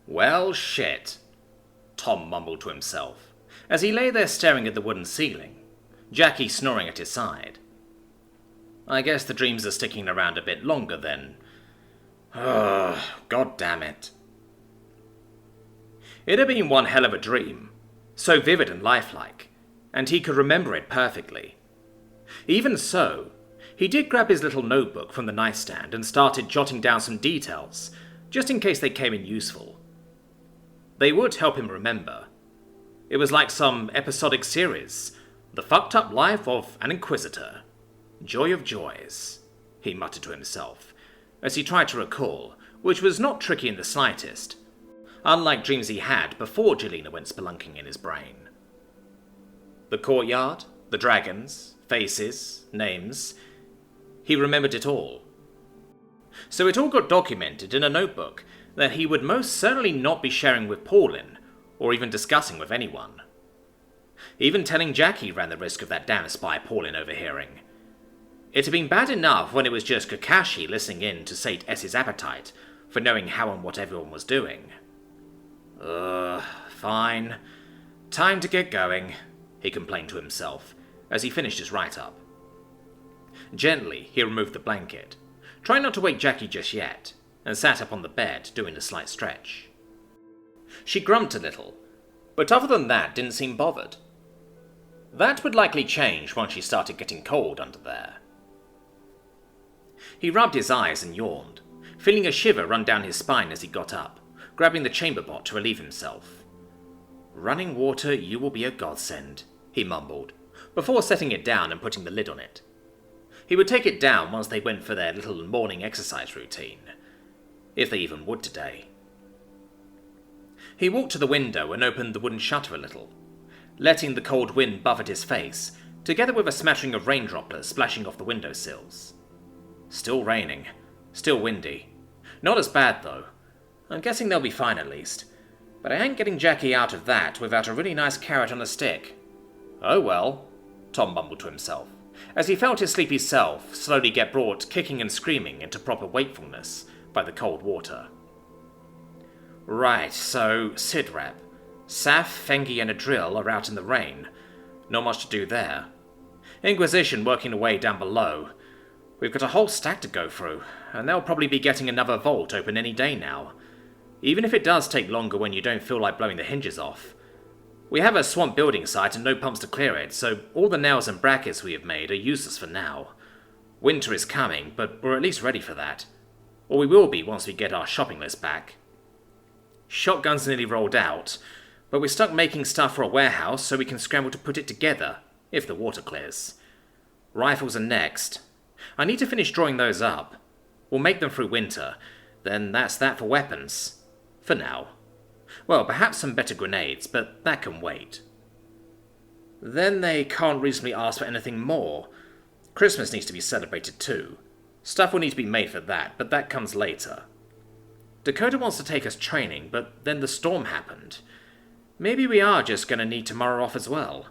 Well, shit, Tom mumbled to himself, as he lay there staring at the wooden ceiling, Jackie snoring at his side. I guess the dreams are sticking around a bit longer then. Ugh, god damn it. It had been one hell of a dream, so vivid and lifelike, and he could remember it perfectly. Even so, he did grab his little notebook from the nightstand and started jotting down some details, just in case they came in useful. They would help him remember. It was like some episodic series, The Fucked Up Life of an Inquisitor. Joy of joys, he muttered to himself, as he tried to recall, which was not tricky in the slightest, unlike dreams he had before Jelena went spelunking in his brain. The courtyard, the dragons, faces, names, he remembered it all. So it all got documented in a notebook that he would most certainly not be sharing with Pauline, or even discussing with anyone. Even telling Jackie ran the risk of that damn spy Pauline overhearing. It had been bad enough when it was just Kakashi listening in to sate S's appetite for knowing how and what everyone was doing. Fine. Time to get going, he complained to himself as he finished his write-up. Gently, he removed the blanket, trying not to wake Jackie just yet, and sat up on the bed doing a slight stretch. She grumped a little, but other than that didn't seem bothered. That would likely change once she started getting cold under there. He rubbed his eyes and yawned, feeling a shiver run down his spine as he got up, grabbing the chamber pot to relieve himself. Running water, you will be a godsend, he mumbled, before setting it down and putting the lid on it. He would take it down once they went for their little morning exercise routine, if they even would today. He walked to the window and opened the wooden shutter a little, letting the cold wind buffet his face, together with a smattering of rain droplets splashing off the windowsills. Still raining. Still windy. Not as bad, though. I'm guessing they'll be fine at least. But I ain't getting Jackie out of that without a really nice carrot on a stick. Oh well, Tom mumbled to himself, as he felt his sleepy self slowly get brought kicking and screaming into proper wakefulness by the cold water. Right, so Sidrap. Saf, Fengi and a drill are out in the rain. Not much to do there. Inquisition working away down below. We've got a whole stack to go through, and they'll probably be getting another vault open any day now. Even if it does take longer when you don't feel like blowing the hinges off. We have a swamp building site and no pumps to clear it, so all the nails and brackets we have made are useless for now. Winter is coming, but we're at least ready for that. Or we will be once we get our shopping list back. Shotgun's nearly rolled out, but we're stuck making stuff for a warehouse so we can scramble to put it together, if the water clears. Rifles are next. I need to finish drawing those up. We'll make them through winter. Then that's that for weapons. For now. Well, perhaps some better grenades, but that can wait. Then they can't reasonably ask for anything more. Christmas needs to be celebrated too. Stuff will need to be made for that, but that comes later. Dakota wants to take us training, but then the storm happened. Maybe we are just going to need tomorrow off as well.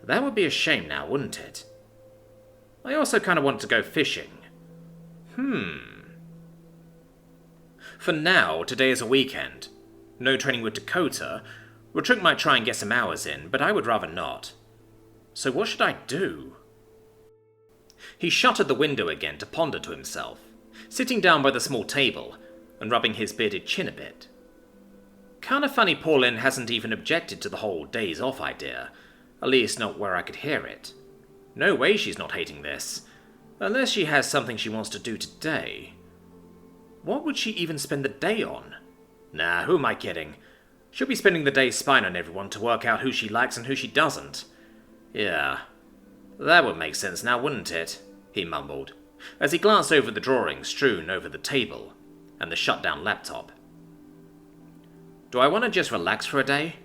That would be a shame now, wouldn't it? I also kind of want to go fishing. For now, today is a weekend. No training with Dakota. Retrick might try and get some hours in, but I would rather not. So what should I do? He shuttered the window again to ponder to himself, sitting down by the small table and rubbing his bearded chin a bit. Kinda funny Pauline hasn't even objected to the whole days off idea, at least not where I could hear it. No way she's not hating this, unless she has something she wants to do today. What would she even spend the day on? Nah, who am I kidding? She'll be spending the day spying on everyone to work out who she likes and who she doesn't. Yeah, that would make sense now, wouldn't it? He mumbled, as he glanced over the drawings strewn over the table and the shut-down laptop. Do I want to just relax for a day?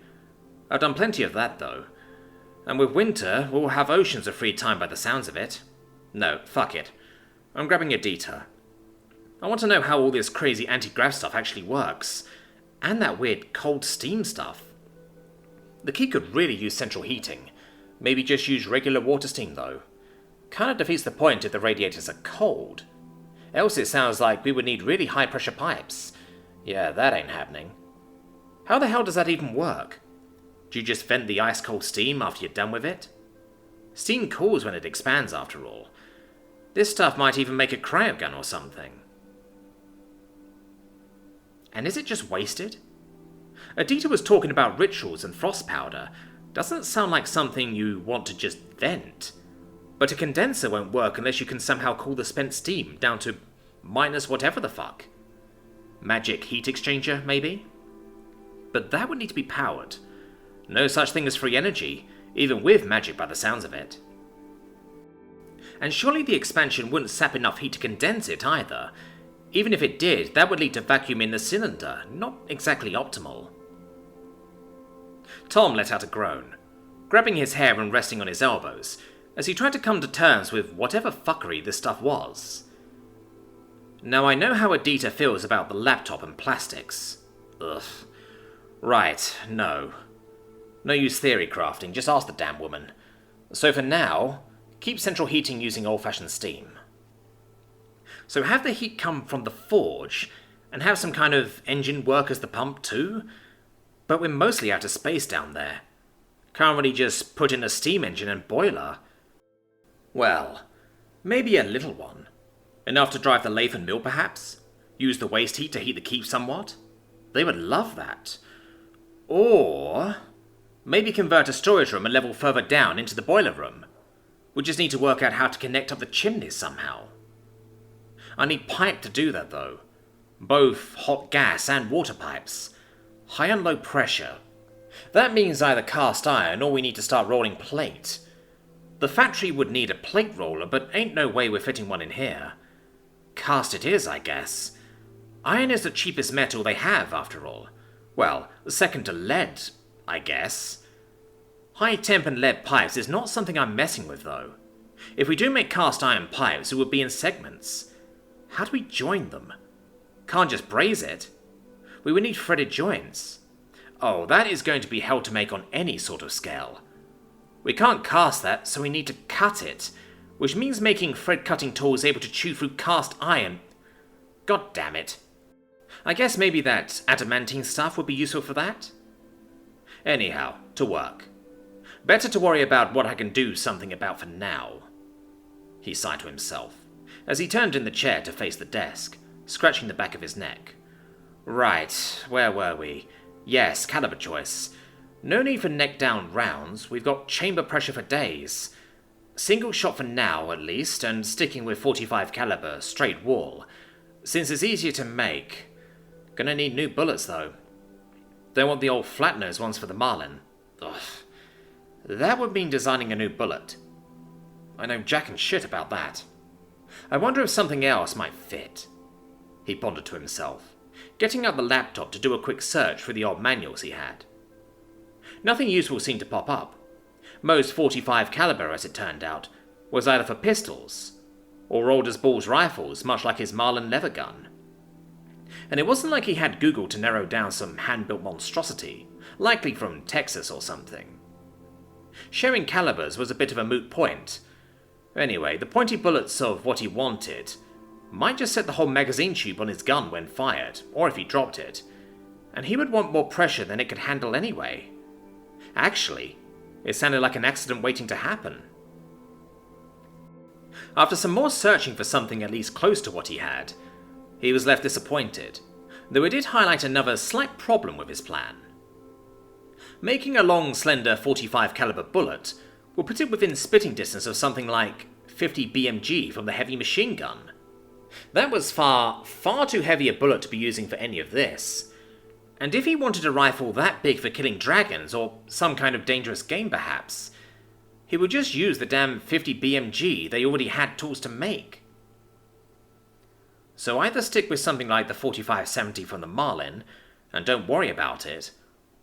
I've done plenty of that, though. And with winter, we'll have oceans of free time by the sounds of it. No, fuck it. I'm grabbing a detour. I want to know how all this crazy anti-grav stuff actually works. And that weird cold steam stuff. The key could really use central heating. Maybe just use regular water steam, though. Kinda defeats the point if the radiators are cold. Else it sounds like we would need really high-pressure pipes. Yeah, that ain't happening. How the hell does that even work? Do you just vent the ice-cold steam after you're done with it? Steam cools when it expands, after all. This stuff might even make a cryogun or something. And is it just wasted? Adita was talking about rituals and frost powder. Doesn't sound like something you want to just vent. But a condenser won't work unless you can somehow cool the spent steam down to minus whatever the fuck. Magic heat exchanger, maybe? But that would need to be powered. No such thing as free energy, even with magic by the sounds of it. And surely the expansion wouldn't sap enough heat to condense it either. Even if it did, that would lead to vacuum in the cylinder, not exactly optimal. Tom let out a groan, grabbing his hair and resting on his elbows, as he tried to come to terms with whatever fuckery this stuff was. Now I know how Adita feels about the laptop and plastics. Ugh. Right, no. No use theory crafting, just ask the damn woman. So for now, keep central heating using old-fashioned steam. So have the heat come from the forge, and have some kind of engine work as the pump too? But we're mostly out of space down there. Can't really just put in a steam engine and boiler. Well, maybe a little one. Enough to drive the lathe and mill perhaps? Use the waste heat to heat the keep somewhat? They would love that. Or maybe convert a storage room a level further down into the boiler room. We just need to work out how to connect up the chimneys somehow. I need pipe to do that though. Both hot gas and water pipes. High and low pressure. That means either cast iron or we need to start rolling plate. The factory would need a plate roller, but ain't no way we're fitting one in here. Cast it is, I guess. Iron is the cheapest metal they have, after all. Well, second to lead, I guess. High temp and lead pipes is not something I'm messing with, though. If we do make cast iron pipes, it would be in segments. How do we join them? Can't just braze it. We would need threaded joints. Oh, that is going to be hell to make on any sort of scale. We can't cast that, so we need to cut it, which means making thread-cutting tools able to chew through cast iron. God damn it. I guess maybe that adamantine stuff would be useful for that? Anyhow, to work. Better to worry about what I can do something about for now. He sighed to himself, as he turned in the chair to face the desk, scratching the back of his neck. Right, where were we? Yes, caliber choice. No need for neck-down rounds, we've got chamber pressure for days. Single shot for now, at least, and sticking with 45 caliber, straight wall, since it's easier to make. Gonna need new bullets, though. Don't want the old flat-nose ones for the Marlin. Ugh. That would mean designing a new bullet. I know jack and shit about that. I wonder if something else might fit. He pondered to himself, getting out the laptop to do a quick search for the odd manuals he had. Nothing useful seemed to pop up. Most 45 caliber, as it turned out, was either for pistols, or rolled as Ball's rifles, much like his Marlin lever gun. And it wasn't like he had Google to narrow down some hand-built monstrosity, likely from Texas or something. Sharing calibers was a bit of a moot point. Anyway, the pointy bullets of what he wanted might just set the whole magazine tube on his gun when fired, or if he dropped it, and he would want more pressure than it could handle anyway. Actually, it sounded like an accident waiting to happen. After some more searching for something at least close to what he had, he was left disappointed, though it did highlight another slight problem with his plan. Making a long, slender 45 caliber bullet would put it within spitting distance of something like 50 BMG from the heavy machine gun. That was far too heavy a bullet to be using for any of this. And if he wanted a rifle that big for killing dragons, or some kind of dangerous game perhaps, he would just use the damn 50 BMG they already had tools to make. So either stick with something like the 45-70 from the Marlin, and don't worry about it,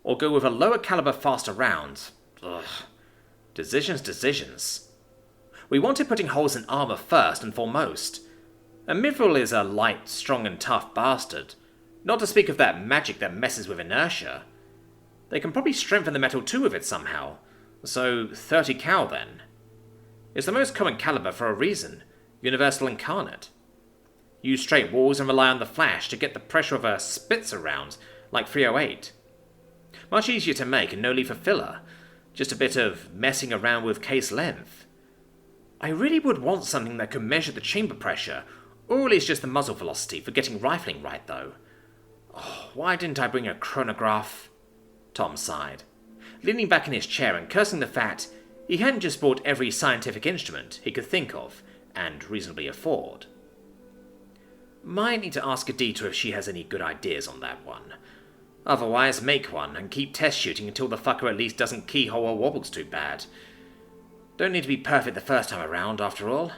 or go with a lower caliber faster round. Ugh. Decisions. We wanted putting holes in armor first and foremost. And Mithril is a light, strong and tough bastard, not to speak of that magic that messes with inertia. They can probably strengthen the metal too with it somehow, so 30 cal then. It's the most common caliber for a reason, universal incarnate. Use straight walls and rely on the flash to get the pressure of a Spitzer round, like 308. Much easier to make and no need for filler. Just a bit of messing around with case length. I really would want something that could measure the chamber pressure, or at least just the muzzle velocity for getting rifling right though. Oh, why didn't I bring a chronograph? Tom sighed, leaning back in his chair and cursing the fact he hadn't just bought every scientific instrument he could think of and reasonably afford. Might need to ask Adita if she has any good ideas on that one. Otherwise, make one and keep test shooting until the fucker at least doesn't keyhole or wobbles too bad. Don't need to be perfect the first time around, after all.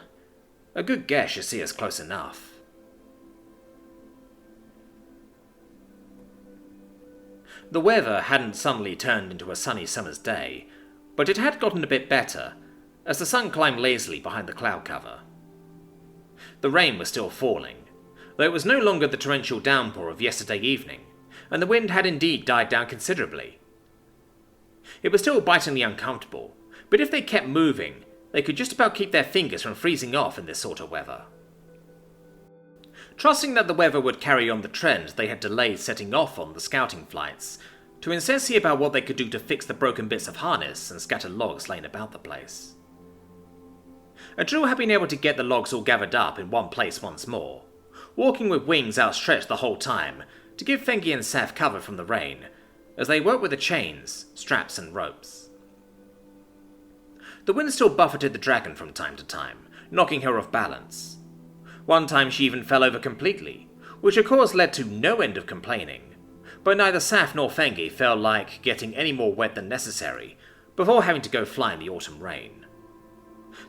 A good guess should see us close enough. The weather hadn't suddenly turned into a sunny summer's day, but it had gotten a bit better, as the sun climbed lazily behind the cloud cover. The rain was still falling, though it was no longer the torrential downpour of yesterday evening, and the wind had indeed died down considerably. It was still bitingly uncomfortable, but if they kept moving, they could just about keep their fingers from freezing off in this sort of weather. Trusting that the weather would carry on the trend they had delayed setting off on the scouting flights, to instead see about what they could do to fix the broken bits of harness and scatter logs laying about the place. Adrill had been able to get the logs all gathered up in one place once more, walking with wings outstretched the whole time to give Fengi and Seth cover from the rain, as they worked with the chains, straps and ropes. The wind still buffeted the dragon from time to time, knocking her off balance. One time she even fell over completely, which of course led to no end of complaining, but neither Saf nor Fengi felt like getting any more wet than necessary before having to go fly in the autumn rain.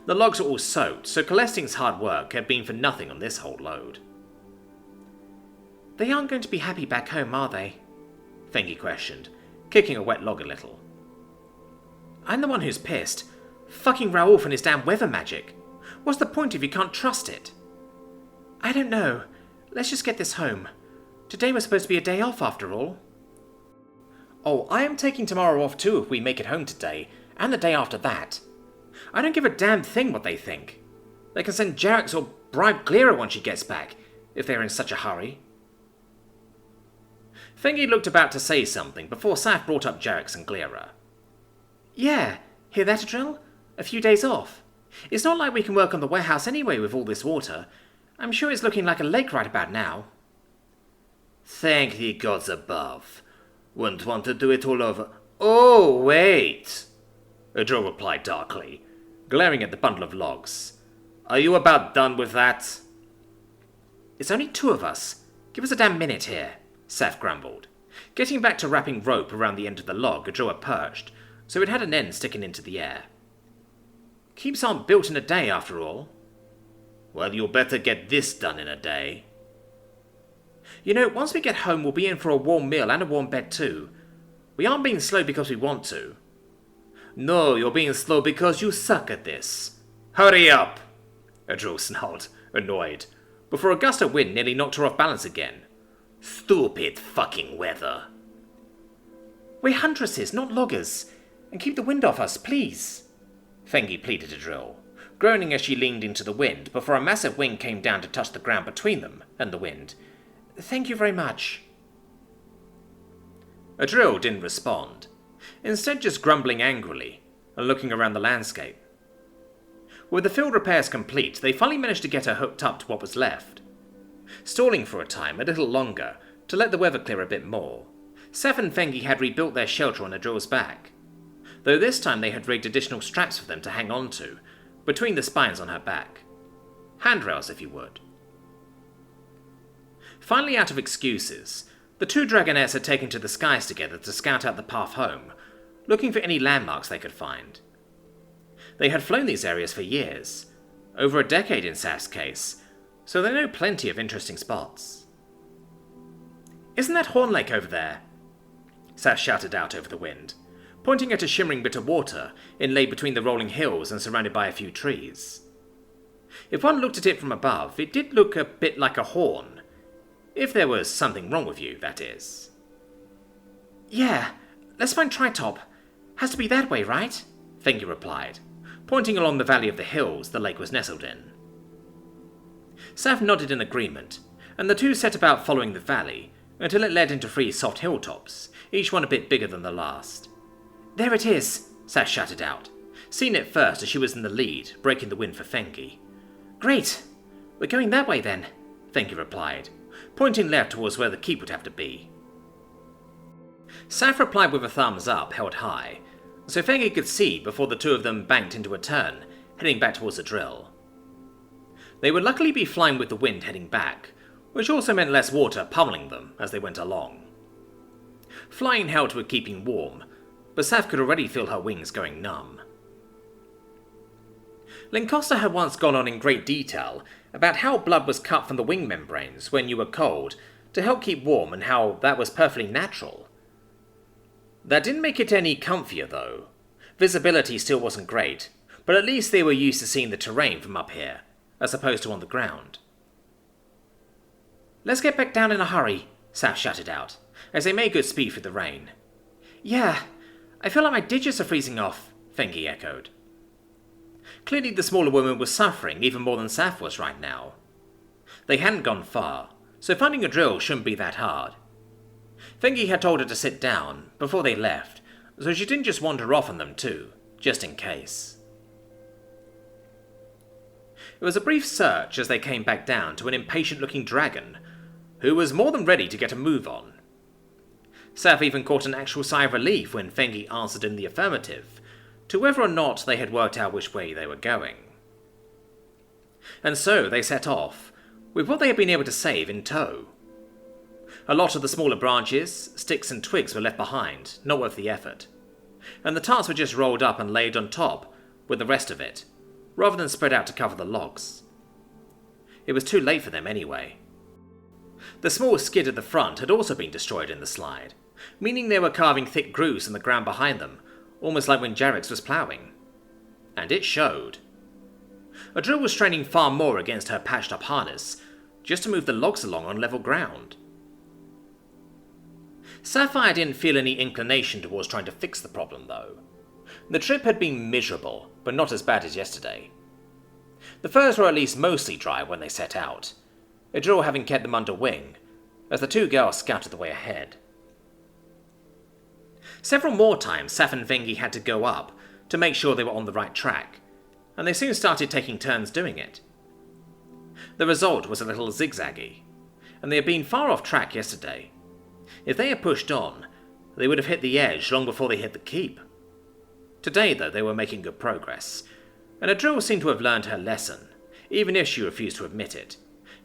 The logs were all soaked, so Celestine's hard work had been for nothing on this whole load. They aren't going to be happy back home, are they? Fengi questioned, kicking a wet log a little. I'm the one who's pissed. Fucking Raouf and his damn weather magic. What's the point if you can't trust it? I don't know. Let's just get this home. Today was supposed to be a day off after all. Oh, I am taking tomorrow off too if we make it home today, and the day after that. I don't give a damn thing what they think. They can send Jarrex or bribe Glera when she gets back, if they're in such a hurry. Fengi looked about to say something before Saf brought up Jarrex and Glera. Yeah, hear that, Adrill? A few days off. It's not like we can work on the warehouse anyway with all this water. I'm sure it's looking like a lake right about now. Thank the gods above. Wouldn't want to do it all over. Oh, wait! Adrill replied darkly, glaring at the bundle of logs. Are you about done with that? It's only two of us. Give us a damn minute here, Seth grumbled, getting back to wrapping rope around the end of the log Adrill had perched, so it had an end sticking into the air. Keeps aren't built in a day, after all. Well, you'll better get this done in a day. You know, once we get home, we'll be in for a warm meal and a warm bed too. We aren't being slow because we want to. No, you're being slow because you suck at this. Hurry up! Adrill snarled, annoyed, before a gust of wind nearly knocked her off balance again. Stupid fucking weather. We're huntresses, not loggers, and keep the wind off us, please. Fengi pleaded to Adrill, groaning as she leaned into the wind before a massive wing came down to touch the ground between them and the wind. Thank you very much. Adrill didn't respond, instead just grumbling angrily and looking around the landscape. With the field repairs complete, they finally managed to get her hooked up to what was left. Stalling for a time, a little longer, to let the weather clear a bit more, Seth and Fengi had rebuilt their shelter on Adrill's back, though this time they had rigged additional straps for them to hang on to, between the spines on her back. Handrails, if you would. Finally out of excuses, the two dragonettes had taken to the skies together to scout out the path home, looking for any landmarks they could find. They had flown these areas for years, over a decade in Saf's case, so they know plenty of interesting spots. Isn't that Horn Lake over there? Saf shouted out over the wind, pointing at a shimmering bit of water inlaid between the rolling hills and surrounded by a few trees. If one looked at it from above, it did look a bit like a horn. If there was something wrong with you, that is. Yeah, let's find Tritop. Has to be that way, right? Fengi replied, pointing along the valley of the hills the lake was nestled in. Saf nodded in agreement, and the two set about following the valley until it led into 3 soft hilltops, each one a bit bigger than the last. "There it is," Saf shouted out, seeing it first as she was in the lead, breaking the wind for Fengi. "Great! We're going that way then," Fengi replied, pointing left towards where the keep would have to be. Saf replied with a thumbs up held high, so Fengi could see before the two of them banked into a turn, heading back towards the drill. They would luckily be flying with the wind heading back, which also meant less water pummeling them as they went along. Flying helped with keeping warm, but Saf could already feel her wings going numb. Lancaster had once gone on in great detail about how blood was cut from the wing membranes when you were cold to help keep warm and how that was perfectly natural. That didn't make it any comfier though. Visibility still wasn't great, but at least they were used to seeing the terrain from up here, as opposed to on the ground. "Let's get back down in a hurry," Saf shouted out, as they made good speed through the rain. "Yeah, I feel like my digits are freezing off," Fengi echoed. Clearly the smaller woman was suffering even more than Saf was right now. They hadn't gone far, so finding a drill shouldn't be that hard. Fengi had told her to sit down before they left, so she didn't just wander off on them too, just in case. It was a brief search as they came back down to an impatient-looking dragon, who was more than ready to get a move on. Saf even caught an actual sigh of relief when Fengi answered in the affirmative, to whether or not they had worked out which way they were going. And so they set off, with what they had been able to save in tow. A lot of the smaller branches, sticks and twigs were left behind, not worth the effort, and the tarts were just rolled up and laid on top with the rest of it, rather than spread out to cover the logs. It was too late for them anyway. The small skid at the front had also been destroyed in the slide, meaning they were carving thick grooves in the ground behind them, almost like when Jarrex was ploughing. And it showed. A drill was straining far more against her patched-up harness, just to move the logs along on level ground. Sapphire didn't feel any inclination towards trying to fix the problem, though. The trip had been miserable, but not as bad as yesterday. The furs were at least mostly dry when they set out, a drill having kept them under wing, as the two girls scouted the way ahead. Several more times Saf and Fengi had to go up to make sure they were on the right track, and they soon started taking turns doing it. The result was a little zigzaggy, and they had been far off track yesterday. If they had pushed on, they would have hit the edge long before they hit the keep. Today, though, they were making good progress, and Adril seemed to have learned her lesson, even if she refused to admit it,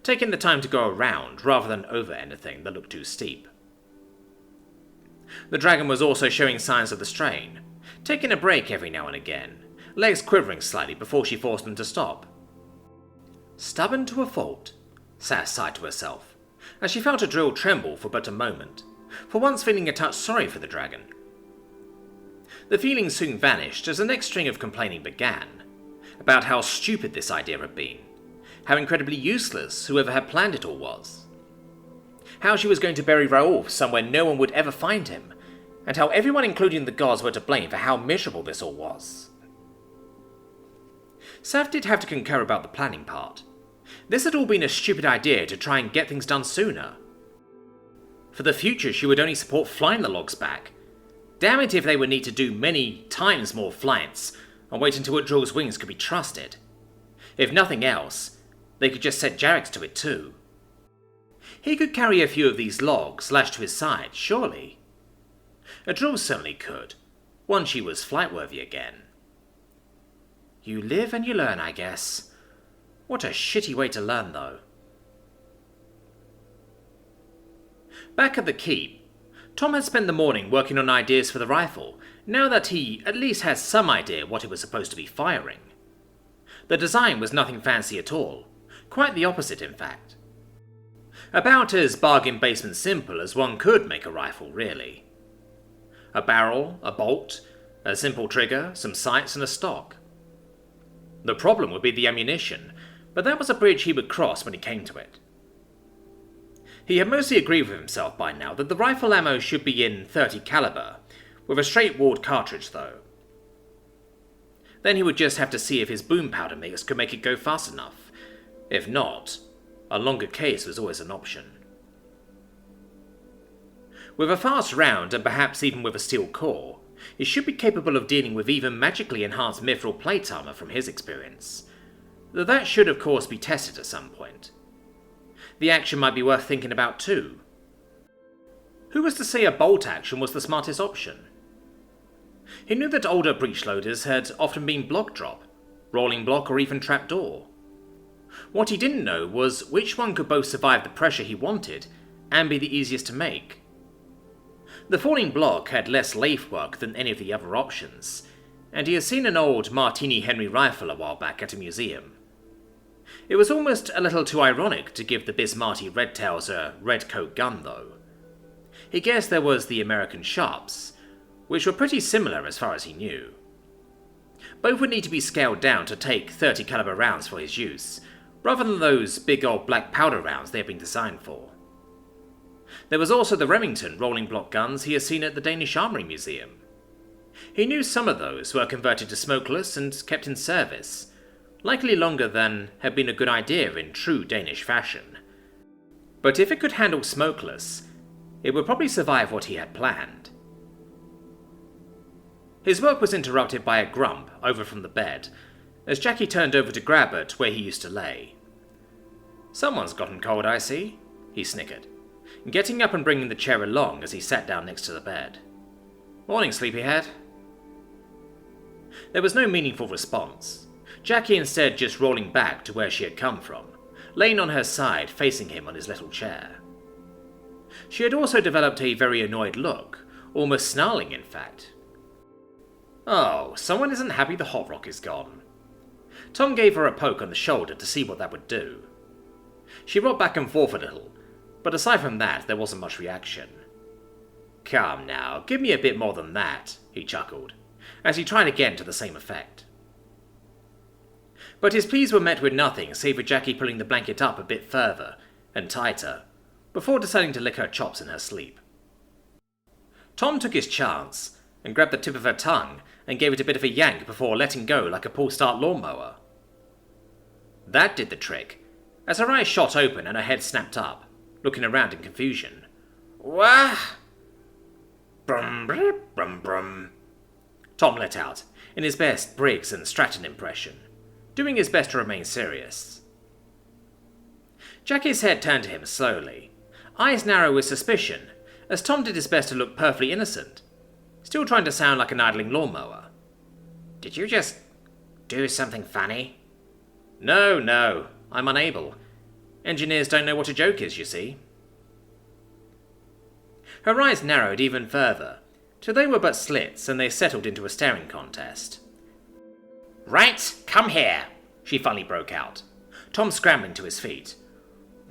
taking the time to go around rather than over anything that looked too steep. The dragon was also showing signs of the strain, taking a break every now and again, legs quivering slightly before she forced them to stop. Stubborn to a fault, Sass sighed to herself, as she felt Adril tremble for but a moment, for once feeling a touch sorry for the dragon. The feeling soon vanished as the next string of complaining began, about how stupid this idea had been, how incredibly useless whoever had planned it all was, how she was going to bury Raoul somewhere no one would ever find him, and how everyone including the gods were to blame for how miserable this all was. Saf did have to concur about the planning part. This had all been a stupid idea to try and get things done sooner. For the future she would only support flying the logs back. Damn it if they would need to do many times more flights and wait until Adril's wings could be trusted. If nothing else, they could just set Jarrex to it too. He could carry a few of these logs lashed to his side, surely. Adril certainly could, once she was flight-worthy again. You live and you learn, I guess. What a shitty way to learn, though. Back at the keep, Tom had spent the morning working on ideas for the rifle, now that he at least had some idea what it was supposed to be firing. The design was nothing fancy at all, quite the opposite in fact. About as bargain basement simple as one could make a rifle, really. A barrel, a bolt, a simple trigger, some sights and a stock. The problem would be the ammunition, but that was a bridge he would cross when it came to it. He had mostly agreed with himself by now that the rifle ammo should be in .30 caliber, with a straight-walled cartridge though. Then he would just have to see if his boom powder mix could make it go fast enough. If not, a longer case was always an option. With a fast round, and perhaps even with a steel core, it should be capable of dealing with even magically enhanced mithril plate armor from his experience. Though that should of course be tested at some point. The action might be worth thinking about too. Who was to say a bolt action was the smartest option? He knew that older breech loaders had often been block drop, rolling block, or even trapdoor. What he didn't know was which one could both survive the pressure he wanted and be the easiest to make. The falling block had less lathe work than any of the other options, and he had seen an old Martini Henry rifle a while back at a museum. It was almost a little too ironic to give the Bismarcky Redtails a red coat gun though. He guessed there was the American Sharps, which were pretty similar as far as he knew. Both would need to be scaled down to take 30 caliber rounds for his use, rather than those big old black powder rounds they had been designed for. There was also the Remington rolling block guns he had seen at the Danish Armoury Museum. He knew some of those were converted to smokeless and kept in service, likely longer than had been a good idea in true Danish fashion. But if it could handle smokeless, it would probably survive what he had planned. His work was interrupted by a grump over from the bed, as Jackie turned over to grab it where he used to lay. "Someone's gotten cold, I see," he snickered, getting up and bringing the chair along as he sat down next to the bed. "Morning, sleepyhead." There was no meaningful response, Jackie instead just rolling back to where she had come from, laying on her side facing him on his little chair. She had also developed a very annoyed look, almost snarling in fact. Oh, someone isn't happy the hot rock is gone. Tom gave her a poke on the shoulder to see what that would do. She rocked back and forth a little, but aside from that, there wasn't much reaction. "Come now, give me a bit more than that," he chuckled, as he tried again to the same effect. But his pleas were met with nothing save for Jackie pulling the blanket up a bit further and tighter, before deciding to lick her chops in her sleep. Tom took his chance and grabbed the tip of her tongue and gave it a bit of a yank before letting go like a pull-start lawnmower. That did the trick, as her eyes shot open and her head snapped up, looking around in confusion. "Wah!" "Brum, brum, brum, brum," Tom let out, in his best Briggs and Stratton impression, doing his best to remain serious. Jackie's head turned to him slowly, eyes narrow with suspicion, as Tom did his best to look perfectly innocent, still trying to sound like an idling lawnmower. "Did you just do something funny?" No, I'm unable. Engineers don't know what a joke is, you see." Her eyes narrowed even further, till they were but slits and they settled into a staring contest. "Right, come here," she finally broke out, Tom scrambling to his feet.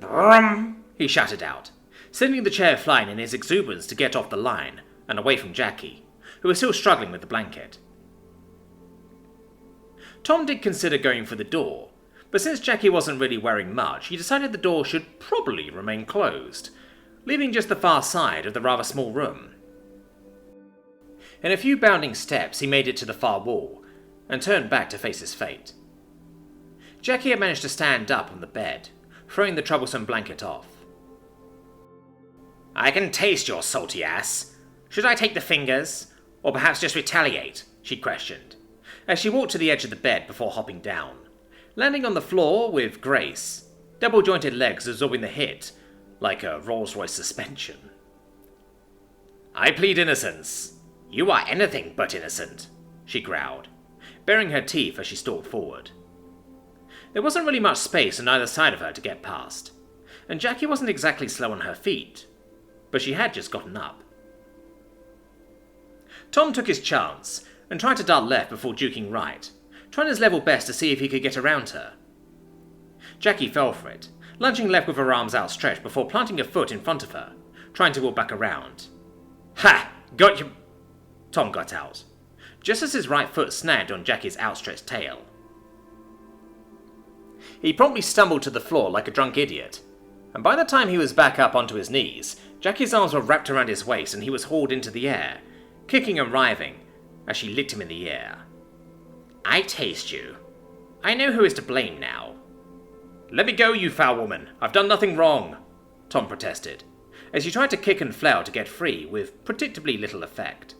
"Brum," he shouted out, sending the chair flying in his exuberance to get off the line and away from Jackie, who was still struggling with the blanket. Tom did consider going for the door, but since Jackie wasn't really wearing much, he decided the door should probably remain closed, leaving just the far side of the rather small room. In a few bounding steps, he made it to the far wall, and turned back to face his fate. Jackie had managed to stand up on the bed, throwing the troublesome blanket off. "I can taste your salty ass. Should I take the fingers, or perhaps just retaliate?" she questioned, as she walked to the edge of the bed before hopping down, landing on the floor with grace, double-jointed legs absorbing the hit like a Rolls-Royce suspension. "I plead innocence. You are anything but innocent," she growled, baring her teeth as she stalked forward. There wasn't really much space on either side of her to get past, and Jackie wasn't exactly slow on her feet, but she had just gotten up. Tom took his chance and tried to dart left before juking right, trying his level best to see if he could get around her. Jackie fell for it, lunging left with her arms outstretched before planting a foot in front of her, trying to walk back around. "Ha! Got you!" Tom got out, just as his right foot snagged on Jackie's outstretched tail. He promptly stumbled to the floor like a drunk idiot, and by the time he was back up onto his knees, Jackie's arms were wrapped around his waist and he was hauled into the air, kicking and writhing as she licked him in the ear. "I taste you. I know who is to blame now." "Let me go, you foul woman. I've done nothing wrong," Tom protested, as he tried to kick and flail to get free with predictably little effect.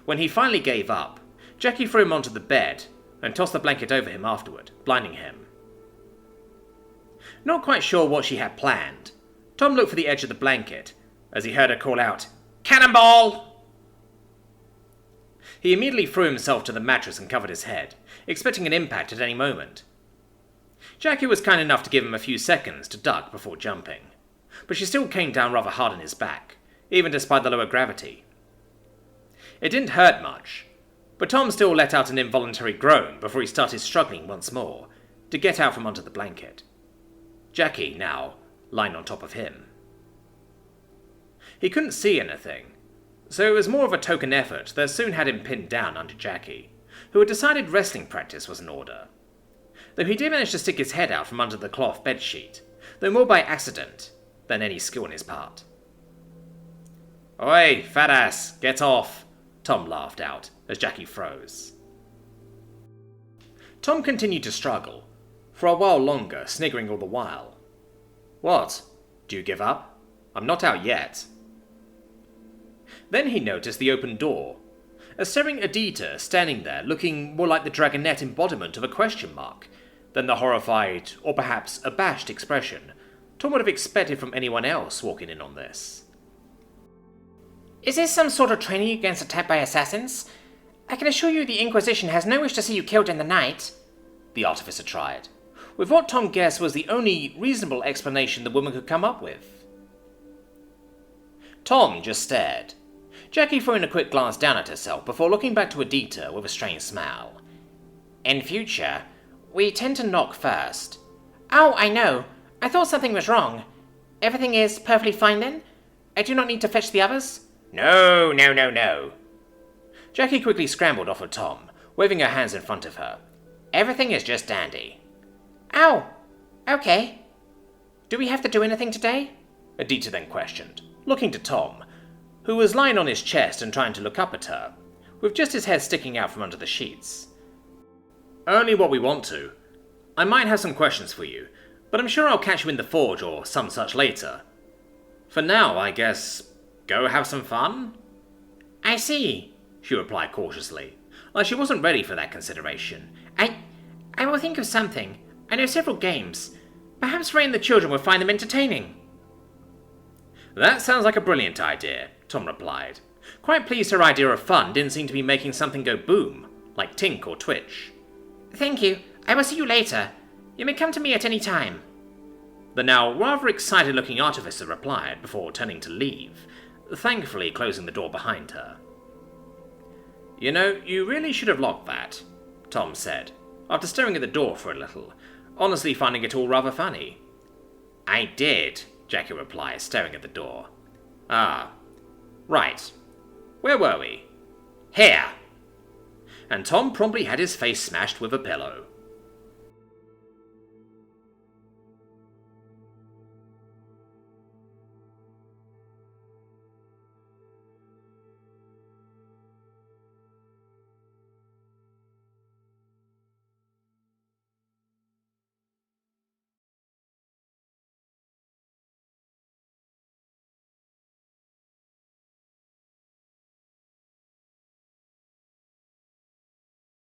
When he finally gave up, Jackie threw him onto the bed and tossed the blanket over him afterward, blinding him. Not quite sure what she had planned, Tom looked for the edge of the blanket as he heard her call out, "Cannonball!" He immediately threw himself to the mattress and covered his head, expecting an impact at any moment. Jackie was kind enough to give him a few seconds to duck before jumping, but she still came down rather hard on his back, even despite the lower gravity. It didn't hurt much, but Tom still let out an involuntary groan before he started struggling once more to get out from under the blanket. Jackie, now, lying on top of him. He couldn't see anything, so it was more of a token effort that soon had him pinned down under Jackie, who had decided wrestling practice was in order. Though he did manage to stick his head out from under the cloth bedsheet, though more by accident than any skill on his part. "Oi, fat ass, get off," Tom laughed out as Jackie froze. Tom continued to struggle, for a while longer, sniggering all the while. "What? Do you give up? I'm not out yet." Then he noticed the open door, a staring Adita standing there looking more like the dragonette embodiment of a question mark than the horrified, or perhaps abashed expression Tom would have expected from anyone else walking in on this. "Is this some sort of training against attack by assassins? I can assure you the Inquisition has no wish to see you killed in the night," the artificer tried, with what Tom guessed was the only reasonable explanation the woman could come up with. Tom just stared, Jackie throwing a quick glance down at herself before looking back to Adita with a strange smile. "In future, we tend to knock first." "Oh, I know. I thought something was wrong. Everything is perfectly fine then? I do not need to fetch the others?" No. Jackie quickly scrambled off of Tom, waving her hands in front of her. "Everything is just dandy." "Oh, okay. Do we have to do anything today?" Adita then questioned, looking to Tom, who was lying on his chest and trying to look up at her, with just his head sticking out from under the sheets. "Only what we want to. I might have some questions for you, but I'm sure I'll catch you in the forge or some such later. For now, I guess, go have some fun?" "I see," she replied cautiously, like she wasn't ready for that consideration. I will think of something. I know several games. Perhaps Ray and the children will find them entertaining." "That sounds like a brilliant idea," Tom replied. Quite pleased her idea of fun didn't seem to be making something go boom, like Tink or Twitch. "Thank you. I will see you later. You may come to me at any time," the now rather excited-looking artificer replied before turning to leave, thankfully closing the door behind her. "You know, you really should have locked that," Tom said, after staring at the door for a little, honestly finding it all rather funny. "I did," Jackie replied, staring at the door. "Ah, right. Where were we?" "Here!" And Tom promptly had his face smashed with a pillow.